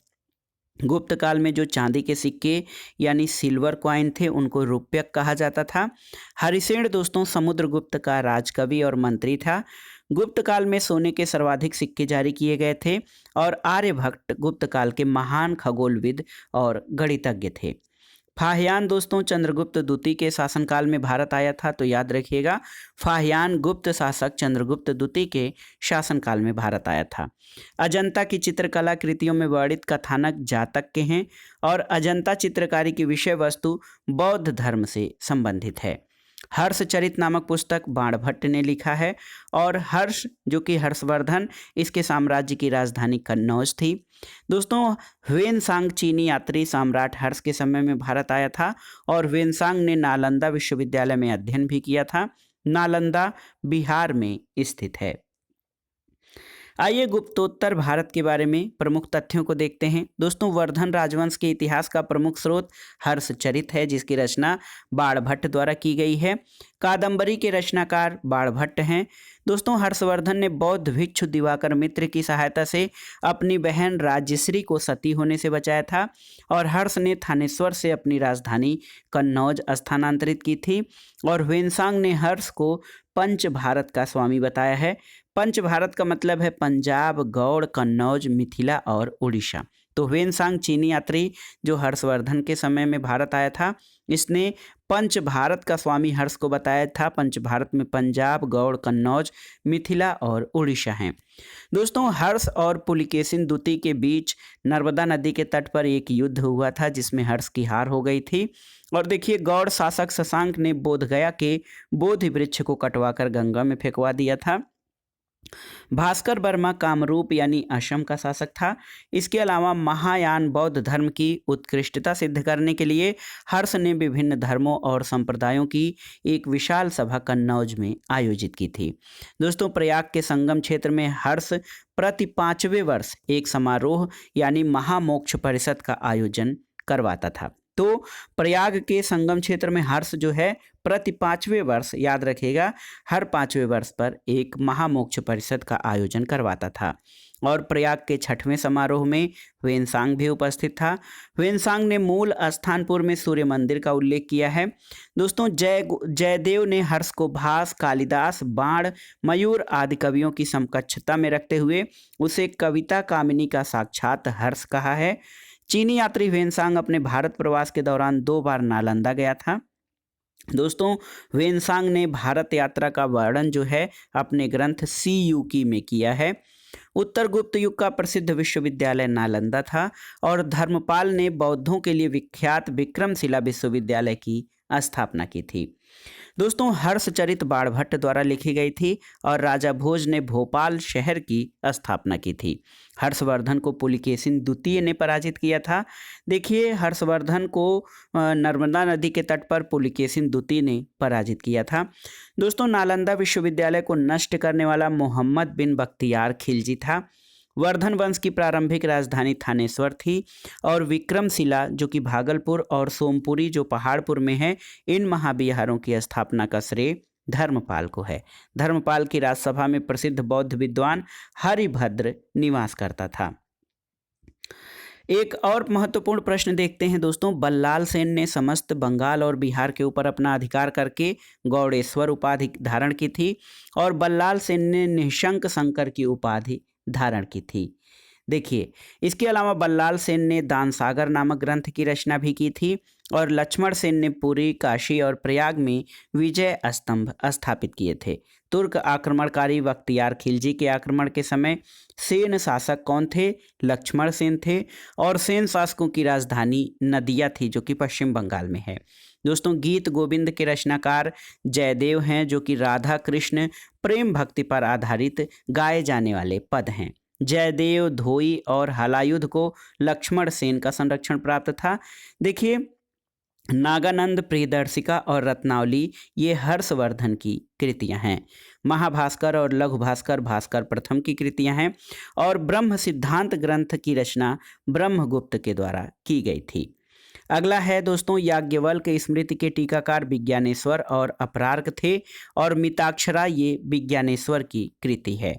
गुप्त काल में जो चांदी के सिक्के यानी सिल्वर कॉइन थे, उनको रुपयक कहा जाता था। हरिसेन दोस्तों समुद्रगुप्त का राजकवि और मंत्री था। गुप्त काल में सोने के सर्वाधिक सिक्के जारी किए गए थे और आर्यभट्ट गुप्त काल के महान खगोलविद और गणितज्ञ थे। फाहियान दोस्तों चंद्रगुप्त द्वितीय के शासनकाल में भारत आया था, तो याद रखिएगा फाहियान गुप्त शासक चंद्रगुप्त द्वितीय के शासनकाल में भारत आया था। अजंता की चित्रकला कृतियों में वर्णित कथानक जातक के हैं और अजंता चित्रकारी की विषय वस्तु बौद्ध धर्म से संबंधित है। हर्षचरित नामक पुस्तक बाणभट्ट ने लिखा है और हर्ष जो कि हर्षवर्धन, इसके साम्राज्य की राजधानी कन्नौज थी। दोस्तों, ह्वेनसांग चीनी यात्री सम्राट हर्ष के समय में भारत आया था और ह्वेनसांग ने नालंदा विश्वविद्यालय में अध्ययन भी किया था। नालंदा बिहार में स्थित है। आइए गुप्तोत्तर भारत के बारे में प्रमुख तथ्यों को देखते हैं। दोस्तों, वर्धन राजवंश के इतिहास का प्रमुख स्रोत हर्षचरित है, जिसकी रचना बाणभट्ट द्वारा की गई है। कादंबरी के रचनाकार बाणभट्ट हैं। दोस्तों, हर्षवर्धन ने बौद्ध भिक्षु दिवाकर मित्र की सहायता से अपनी बहन राज्यश्री को सती होने से बचाया था और हर्ष ने थानेश्वर से अपनी राजधानी कन्नौज स्थानांतरित की थी। और ह्वेनसांग ने हर्ष को पंच भारत का स्वामी बताया है। पंच भारत का मतलब है पंजाब, गौड़, कन्नौज, मिथिला और उड़ीसा। तो ह्वेनसांग चीनी यात्री जो हर्षवर्धन के समय में भारत आया था, इसने पंच भारत का स्वामी हर्ष को बताया था। पंच भारत में पंजाब, गौड़, कन्नौज, मिथिला और उड़ीसा हैं। दोस्तों, हर्ष और पुलिकेशिन द्वितीय के बीच नर्मदा नदी के तट पर एक युद्ध हुआ था जिसमें हर्ष की हार हो गई थी। और देखिए, गौड़ शासक शशांक ने बोधगया के बोधि वृक्ष को कटवाकर गंगा में फेंकवा दिया था। भास्कर वर्मा कामरूप यानी असम का शासक था। इसके अलावा महायान बौद्ध धर्म की उत्कृष्टता सिद्ध करने के लिए हर्ष ने विभिन्न धर्मों और संप्रदायों की एक विशाल सभा कन्नौज में आयोजित की थी। दोस्तों, प्रयाग के संगम क्षेत्र में हर्ष प्रति 5वें वर्ष एक समारोह यानी महामोक्ष परिषद का आयोजन करवाता था। तो प्रयाग के संगम क्षेत्र में हर्ष जो है प्रति 5वें वर्ष, याद रखिएगा, हर 5वें वर्ष पर एक महामोक्ष परिषद का आयोजन करवाता था। और प्रयाग के 6वें समारोह में ह्वेनसांग भी उपस्थित था। ह्वेनसांग ने मूल स्थानपुर में सूर्य मंदिर का उल्लेख किया है। दोस्तों, जयदेव ने हर्ष को भास, कालिदास, बाण, मयूर आदि कवियों की समकक्षता में रखते हुए उसे कविता कामिनी का साक्षात हर्ष कहा है। चीनी यात्री ह्वेनसांग अपने भारत प्रवास के दौरान 2 बार नालंदा गया था। दोस्तों, ह्वेनसांग ने भारत यात्रा का वर्णन जो है अपने ग्रंथ सी युकी में किया है। उत्तर गुप्त युग का प्रसिद्ध विश्वविद्यालय नालंदा था और धर्मपाल ने बौद्धों के लिए विख्यात विक्रमशिला विश्वविद्यालय की स्थापना की थी। दोस्तों, हर्षचरित बाणभट्ट द्वारा लिखी गई थी और राजा भोज ने भोपाल शहर की स्थापना की थी। हर्षवर्धन को पुलिकेशिन द्वितीय ने पराजित किया था। देखिए, हर्षवर्धन को नर्मदा नदी के तट पर पुलिकेशिन द्वितीय ने पराजित किया था। दोस्तों, नालंदा विश्वविद्यालय को नष्ट करने वाला मोहम्मद बिन बख्तियार खिलजी था। वर्धन वंश की प्रारंभिक राजधानी थानेश्वर थी और विक्रमशिला जो कि भागलपुर और सोमपुरी जो पहाड़पुर में है, इन महाविहारों की स्थापना का श्रेय धर्मपाल को है। धर्मपाल की राजसभा में प्रसिद्ध बौद्ध विद्वान हरिभद्र निवास करता था। एक और महत्वपूर्ण प्रश्न देखते हैं दोस्तों। बल्लाल सेन ने समस्त बंगाल और बिहार के ऊपर अपना अधिकार करके गौड़ेश्वर उपाधि धारण की थी और बल्लाल सेन ने निशंक शंकर की उपाधि धारण की थी। देखिए, इसके अलावा बल्लाल सेन ने दानसागर नामक ग्रंथ की रचना भी की थी और लक्ष्मण सेन ने पुरी, काशी और प्रयाग में विजय स्तंभ स्थापित किए थे। तुर्क आक्रमणकारी बख्तियार खिलजी के आक्रमण के समय सेन शासक कौन थे? लक्ष्मण सेन थे और सेन शासकों की राजधानी नदिया थी जो कि पश्चिम बंगाल में है। दोस्तों, गीत गोविंद के रचनाकार जयदेव हैं जो कि राधा कृष्ण प्रेम भक्ति पर आधारित गाए जाने वाले पद हैं। जयदेव, धोई और हलायुध को लक्ष्मण सेन का संरक्षण प्राप्त था। देखिए, नागानंद, प्रियदर्शिका और रत्नावली ये हर्षवर्धन की कृतियां हैं। महाभास्कर और लघु भास्कर भास्कर प्रथम की कृतियां हैं और ब्रह्म सिद्धांत ग्रंथ की रचना ब्रह्मगुप्त के द्वारा की गई थी। अगला है दोस्तों, याज्ञवल्क्य स्मृति के टीकाकार विज्ञानेश्वर और अपरार्क थे और मिताक्षरा ये विज्ञानेश्वर की कृति है।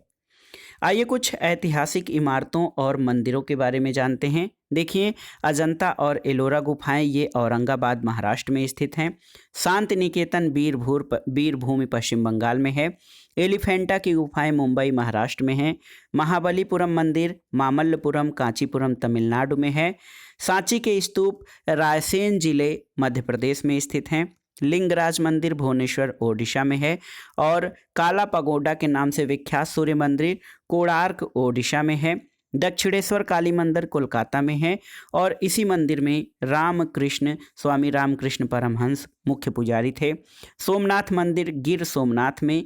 आइए कुछ ऐतिहासिक इमारतों और मंदिरों के बारे में जानते हैं। देखिए, अजंता और एलोरा गुफाएं ये औरंगाबाद महाराष्ट्र में स्थित हैं। शांति निकेतन वीरभूमि पश्चिम बंगाल में है। एलिफेंटा की गुफाएं मुंबई महाराष्ट्र में हैं। महाबलीपुरम मंदिर मामल्लपुरम कांचीपुरम तमिलनाडु में है। सांची के स्तूप रायसेन जिले मध्य प्रदेश में स्थित हैं। लिंगराज मंदिर भुवनेश्वर ओडिशा में है और काला पगोडा के नाम से विख्यात सूर्य मंदिर कोणार्क ओडिशा में है। दक्षिणेश्वर काली मंदिर कोलकाता में है और इसी मंदिर में स्वामी रामकृष्ण परमहंस मुख्य पुजारी थे। सोमनाथ मंदिर गिर सोमनाथ में।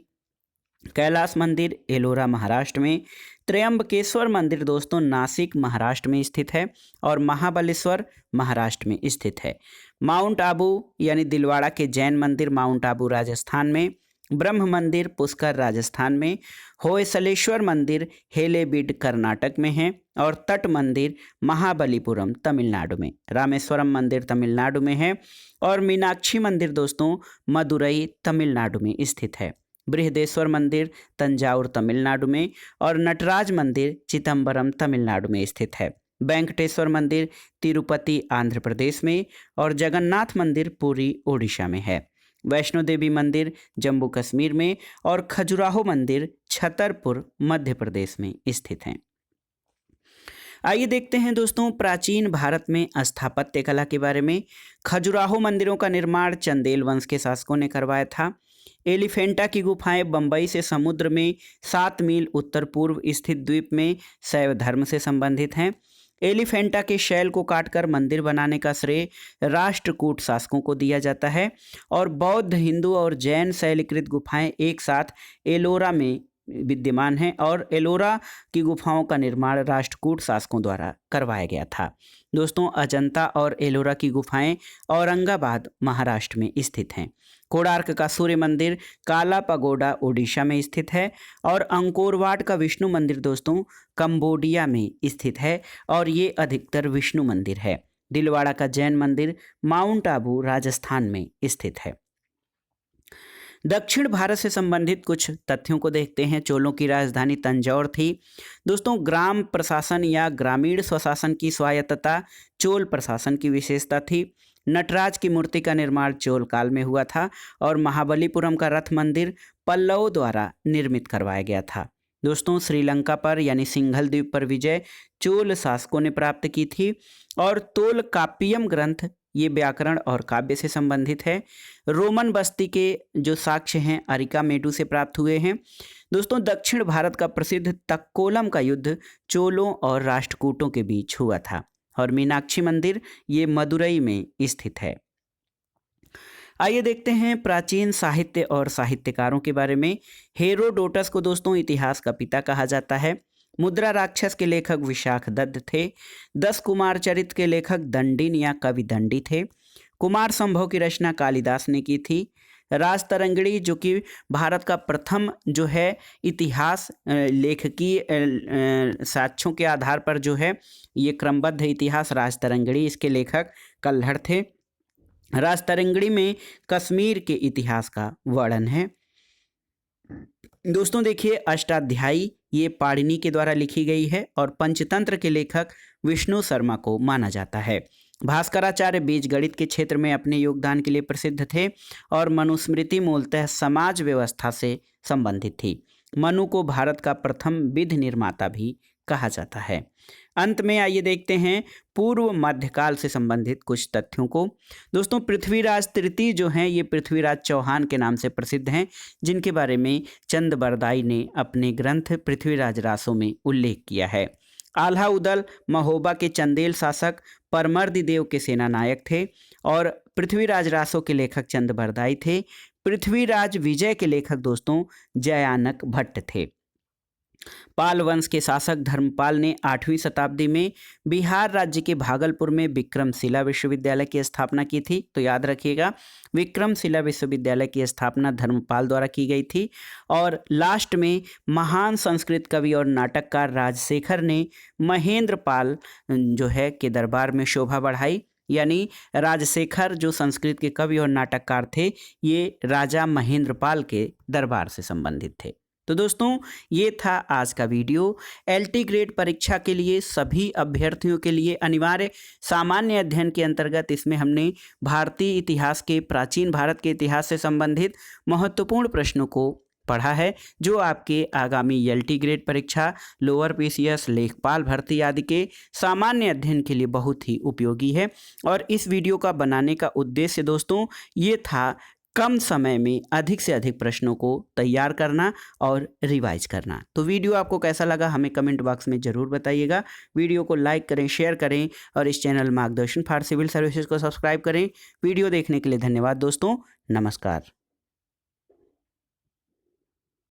कैलाश मंदिर एलोरा महाराष्ट्र में। त्र्यंबकेश्वर मंदिर दोस्तों नासिक महाराष्ट्र में स्थित है और महाबलेश्वर महाराष्ट्र में स्थित है। माउंट आबू यानी दिलवाड़ा के जैन मंदिर माउंट आबू राजस्थान में। ब्रह्म मंदिर पुष्कर राजस्थान में। होयसलेश्वर मंदिर हेलेबीड कर्नाटक में है और तट मंदिर महाबलीपुरम तमिलनाडु में। रामेश्वरम मंदिर तमिलनाडु में है और मीनाक्षी मंदिर दोस्तों मदुरई तमिलनाडु में स्थित है। बृहदेश्वर मंदिर तंजावुर तमिलनाडु में और नटराज मंदिर चिदम्बरम तमिलनाडु में स्थित है। वेंकटेश्वर मंदिर तिरुपति आंध्र प्रदेश में और जगन्नाथ मंदिर पुरी ओडिशा में है। वैष्णो देवी मंदिर जम्मू कश्मीर में और खजुराहो मंदिर छतरपुर मध्य प्रदेश में स्थित हैं। आइए देखते हैं दोस्तों प्राचीन भारत में स्थापत्य कला के बारे में। खजुराहो मंदिरों का निर्माण चंदेल वंश के शासकों ने करवाया था। एलिफेंटा की गुफाएं बंबई से समुद्र में 7 मील उत्तर पूर्व स्थित द्वीप में शैव धर्म से संबंधित हैं। एलिफेंटा के शैल को काटकर मंदिर बनाने का श्रेय राष्ट्रकूट शासकों को दिया जाता है और बौद्ध, हिंदू और जैन शैलीकृत गुफाएं एक साथ एलोरा में विद्यमान हैं और एलोरा की गुफाओं का निर्माण राष्ट्रकूट शासकों द्वारा करवाया गया था। दोस्तों, अजंता और एलोरा की गुफाएं औरंगाबाद महाराष्ट्र में स्थित हैं। कोणार्क का सूर्य मंदिर काला पगोडा ओडिशा में स्थित है और अंकोरवाट का विष्णु मंदिर दोस्तों कंबोडिया में स्थित है और ये अधिकतर विष्णु मंदिर है। दिलवाड़ा का जैन मंदिर माउंट आबू राजस्थान में स्थित है। दक्षिण भारत से संबंधित कुछ तथ्यों को देखते हैं। चोलों की राजधानी तंजौर थी। दोस्तों, ग्राम प्रशासन या ग्रामीण स्वशासन की स्वायत्तता चोल प्रशासन की विशेषता थी। नटराज की मूर्ति का निर्माण चोल काल में हुआ था और महाबलीपुरम का रथ मंदिर पल्लवों द्वारा निर्मित करवाया गया था। दोस्तों, श्रीलंका पर यानी सिंघल द्वीप पर विजय चोल शासकों ने प्राप्त की थी और तोलकाप्पियम ग्रंथ ये व्याकरण और काव्य से संबंधित है। रोमन बस्ती के जो साक्ष्य हैं अरिका मेडू से प्राप्त हुए हैं। दोस्तों, दक्षिण भारत का प्रसिद्ध तक्कोलम का युद्ध चोलों और राष्ट्रकूटों के बीच हुआ था और मीनाक्षी मंदिर ये मदुरई में स्थित है। आइए देखते हैं प्राचीन साहित्य और साहित्यकारों के बारे में। हेरोडोटस को दोस्तों इतिहास का पिता कहा जाता है। मुद्रा राक्षस के लेखक विशाख दत्त थे। 10 कुमार चरित के लेखक दंडिन या कवि दंडी थे। कुमार संभव की रचना कालिदास ने की थी। राजतरंगिणी जो कि भारत का प्रथम जो है इतिहास लेखकीय साक्ष्यों के आधार पर जो है ये क्रमबद्ध इतिहास राजतरंगिणी, इसके लेखक कल्हड़ थे। राजतरंगिणी में कश्मीर के इतिहास का वर्णन है। दोस्तों देखिए, अष्टाध्यायी ये पाणिनि के द्वारा लिखी गई है और पंचतंत्र के लेखक विष्णु शर्मा को माना जाता है। भास्कराचार्य बीजगणित के क्षेत्र में अपने योगदान के लिए प्रसिद्ध थे और मनुस्मृति मूलतः समाज व्यवस्था से संबंधित थी। मनु को भारत का प्रथम विधि निर्माता भी कहा जाता है। अंत में आइए देखते हैं पूर्व मध्यकाल से संबंधित कुछ तथ्यों को। दोस्तों, पृथ्वीराज तृतीय जो हैं ये पृथ्वीराज चौहान के नाम से प्रसिद्ध हैं, जिनके बारे में चंद बरदाई ने अपने ग्रंथ पृथ्वीराज रासों में उल्लेख किया है। आल्हा उदल महोबा के चंदेल शासक परमर्दिदेव के सेनानायक थे और पृथ्वीराज रासों के लेखक चंद बरदाई थे। पृथ्वीराज विजय के लेखक दोस्तों जयानक भट्ट थे। पाल वंश के शासक धर्मपाल ने 8वीं शताब्दी में बिहार राज्य के भागलपुर में विक्रमशिला विश्वविद्यालय की स्थापना की थी। तो याद रखिएगा, विक्रमशिला विश्वविद्यालय की स्थापना धर्मपाल द्वारा की गई थी। और लास्ट में महान संस्कृत कवि और नाटककार राजशेखर ने महेंद्र पाल जो है के दरबार में शोभा बढ़ाई। यानी राजशेखर जो संस्कृत के कवि और नाटककार थे, ये राजा महेंद्र पाल के दरबार से संबंधित थे। तो दोस्तों, ये था आज का वीडियो। LT ग्रेड परीक्षा के लिए सभी अभ्यर्थियों के लिए अनिवार्य सामान्य अध्ययन के अंतर्गत इसमें हमने भारतीय इतिहास के, प्राचीन भारत के इतिहास से संबंधित महत्वपूर्ण प्रश्नों को पढ़ा है, जो आपके आगामी LT ग्रेड परीक्षा, लोअर PCS, लेखपाल भर्ती आदि के सामान्य अध्ययन के लिए बहुत ही उपयोगी है। और इस वीडियो का बनाने का उद्देश्य दोस्तों ये था, कम समय में अधिक से अधिक प्रश्नों को तैयार करना और रिवाइज करना। तो वीडियो आपको कैसा लगा हमें कमेंट बॉक्स में ज़रूर बताइएगा। वीडियो को लाइक करें, शेयर करें और इस चैनल मार्गदर्शन फॉर सिविल सर्विसेज को सब्सक्राइब करें। वीडियो देखने के लिए धन्यवाद दोस्तों। नमस्कार।